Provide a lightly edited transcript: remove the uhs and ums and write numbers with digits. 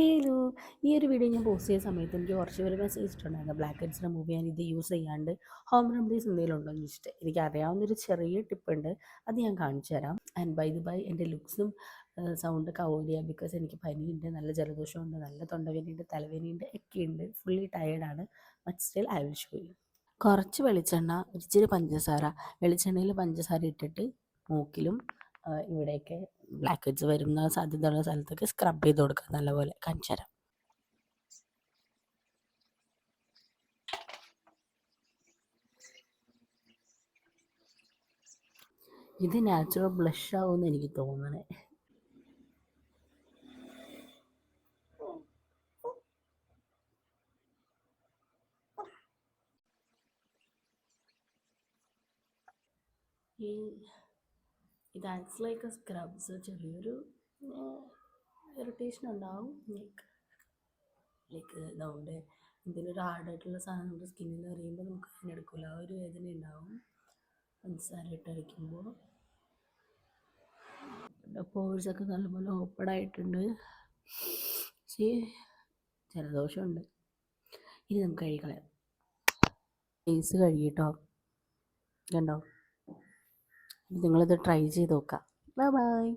Hello. ഈ ഒരു video ഞാൻ പോസ്റ്റ് ചെയ്ത സമയത്ത് എനിക്ക് കുറച്ച് പേര് മെസ്സേജ് ഇട്ടിട്ടുണ്ടായിരുന്നു ബ്ലാക്ക് ഹെഡ്സ് റിമൂവ് ചെയ്യാൻ ഇത് യൂസ് ചെയ്യാണ്ട് ഹോം റെമഡീസ് എന്തെങ്കിലും ഉണ്ടോ എന്ന് ചോദിച്ചിട്ട്. എനിക്ക് അറിയാവുന്നൊരു ചെറിയ ടിപ്പുണ്ട്, അത് ഞാൻ കാണിച്ചു തരാം. ആൻഡ് ബൈ എൻ്റെ ലുക്സും സൗണ്ട് കവർ ചെയ്യാം, ബിക്കോസ് എനിക്ക് പനിയുണ്ട്, നല്ല ജലദോഷമുണ്ട്, നല്ല തൊണ്ടവേനയുണ്ട്, തലവേനയുണ്ട്, ഒക്കെയുണ്ട്, ഫുള്ളി ടയേർഡാണ്. But still I will show you. കുറച്ച് വെളിച്ചെണ്ണ, ഇച്ചിരി പഞ്ചസാര, വെളിച്ചെണ്ണയിൽ പഞ്ചസാര ഇട്ടിട്ട് മൂക്കിലും ഇവിടെയൊക്കെ ബ്ലാക്ക് ഹെഡ്സ് വരുന്ന സാധ്യതയുള്ള സ്ഥലത്തൊക്കെ സ്ക്രബ് ചെയ്ത് കൊടുക്കുക നല്ലപോലെ. കാണിച്ചു തരാം. ഇത് നാച്ചുറൽ ബ്ലഷ് ആവുമെന്ന് എനിക്ക് തോന്നണേ. ഈ ഇത് ആക്ട്സ് ലൈക്ക് എ സ്ക്രബ്സ്. ചെറിയൊരു ഇറിറ്റേഷൻ ഉണ്ടാവും, ലൈക്ക് നമ്മുടെ എന്തെങ്കിലും ഒരു ഹാർഡായിട്ടുള്ള സാധനം നമ്മുടെ സ്കിന്നിൽ അറിയുമ്പോൾ നമുക്ക് അതിനെടുക്കില്ല, ആ ഒരു വേദന ഉണ്ടാവും പഞ്ചസാര ഇട്ടടിക്കുമ്പോൾ. പോഴ്സൊക്കെ നല്ലപോലെ ഓപ്പൺ ആയിട്ടുണ്ട്. ജലദോഷമുണ്ട്. ഇനി നമുക്ക് കഴുകിക്കളയാം. ഫേസ് കഴുകിട്ടോ, കണ്ടോ? നിങ്ങളിത് ട്രൈ ചെയ്ത് നോക്കാം. Bye bye.